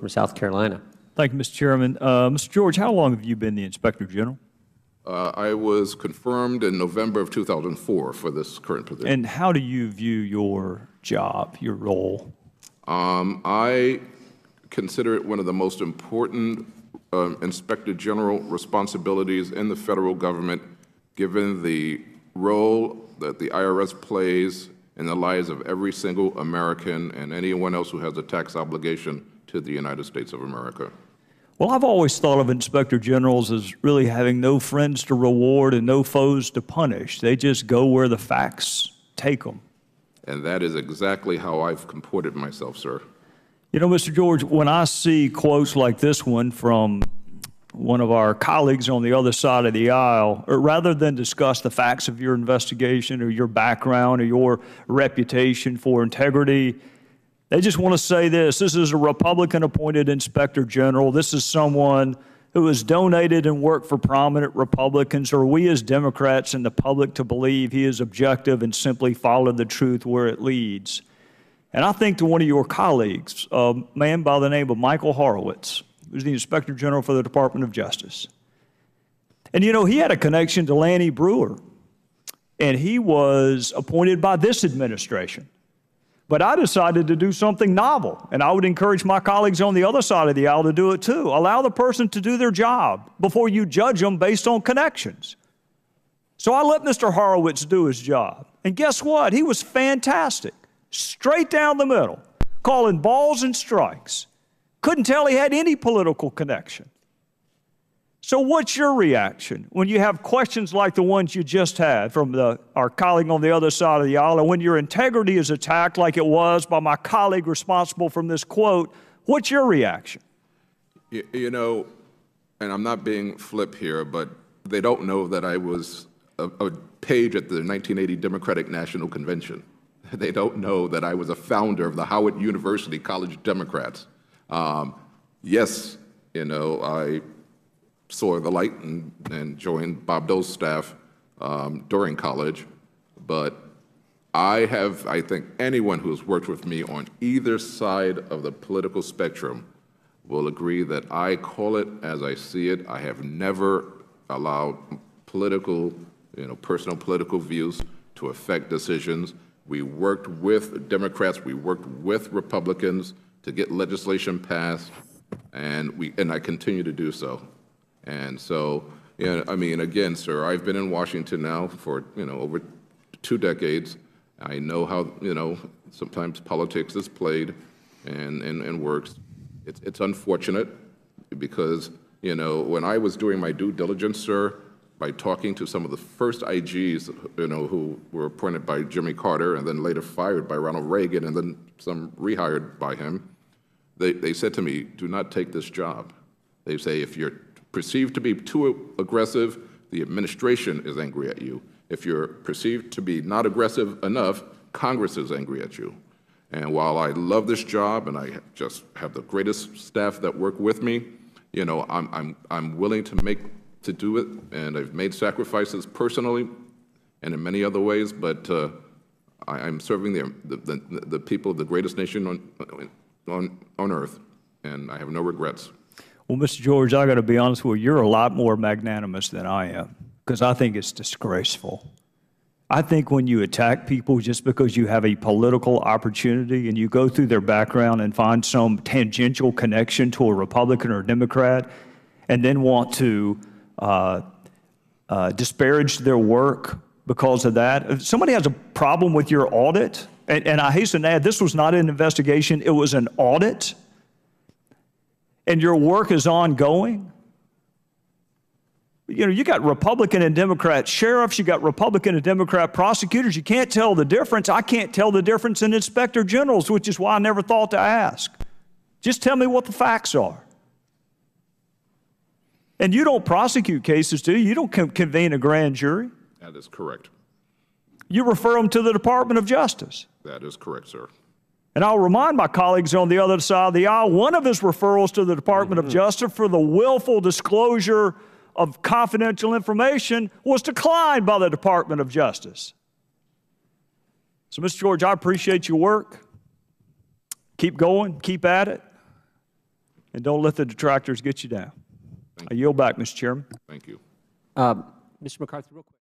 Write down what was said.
from South Carolina. Thank you, Mr. Chairman. Mr. George, how long have you been the Inspector General? I was confirmed in November of 2004 for this current position. And how do you view your job, your role? I consider it one of the most important Inspector General responsibilities in the federal government, given the role that the IRS plays in the lives of every single American and anyone else who has a tax obligation to the United States of America. Well, I've always thought of Inspector Generals as really having no friends to reward and no foes to punish. They just go where the facts take them. And that is exactly how I've comported myself, sir. You know, Mr. George, when I see quotes like this one from one of our colleagues on the other side of the aisle, or rather than discuss the facts of your investigation or your background or your reputation for integrity, they just want to say this. This is a Republican-appointed Inspector General. This is someone who has donated and worked for prominent Republicans, or we as Democrats and the public to believe he is objective and simply followed the truth where it leads. And I think to one of your colleagues, a man by the name of Michael Horowitz, who's the Inspector General for the Department of Justice. And you know, he had a connection to Lanny Brewer, and he was appointed by this administration. But I decided to do something novel, and I would encourage my colleagues on the other side of the aisle to do it too. Allow the person to do their job before you judge them based on connections. So I let Mr. Horowitz do his job. And guess what? He was fantastic. Straight down the middle, calling balls and strikes. Couldn't tell he had any political connection. So what's your reaction when you have questions like the ones you just had from our colleague on the other side of the aisle, and when your integrity is attacked like it was by my colleague responsible from this quote? What's your reaction? You know, and I'm not being flip here, but they don't know that I was a page at the 1980 Democratic National Convention. They don't know that I was a founder of the Howard University College Democrats. Yes, you know, I saw the light and joined Bob Dole's staff during college, but I think anyone who's worked with me on either side of the political spectrum will agree that I call it as I see it. I have never allowed political, personal political views to affect decisions. We worked with Democrats, we worked with Republicans to get legislation passed, and I continue to do so. And so, I mean, again, sir, I've been in Washington now for, over 2 decades. I know how, sometimes politics is played and works. It's unfortunate because, when I was doing my due diligence, sir, by talking to some of the first IGs, who were appointed by Jimmy Carter and then later fired by Ronald Reagan and then some rehired by him, they said to me, do not take this job. They say, if you're perceived to be too aggressive, the administration is angry at you. If you're perceived to be not aggressive enough, Congress is angry at you. And while I love this job and I just have the greatest staff that work with me, I'm willing to do it, and I've made sacrifices personally and in many other ways, but I'm serving the people of the greatest nation on earth, and I have no regrets. Well, Mr. George, I got to be honest with you, you're a lot more magnanimous than I am, because I think it's disgraceful. I think when you attack people just because you have a political opportunity and you go through their background and find some tangential connection to a Republican or a Democrat and then want to disparage their work because of that. If somebody has a problem with your audit, and I hasten to add, this was not an investigation, it was an audit, and your work is ongoing. You got Republican and Democrat sheriffs, you got Republican and Democrat prosecutors. You can't tell the difference. I can't tell the difference in inspector generals, which is why I never thought to ask. Just tell me what the facts are. And you don't prosecute cases, do you? You don't convene a grand jury. That is correct. You refer them to the Department of Justice. That is correct, sir. And I'll remind my colleagues on the other side of the aisle, one of his referrals to the Department of Justice for the willful disclosure of confidential information was declined by the Department of Justice. So, Mr. George, I appreciate your work. Keep going, keep at it. and don't let the detractors get you down. I yield back, Mr. Chairman. Thank you. Mr. McCarthy, real quick.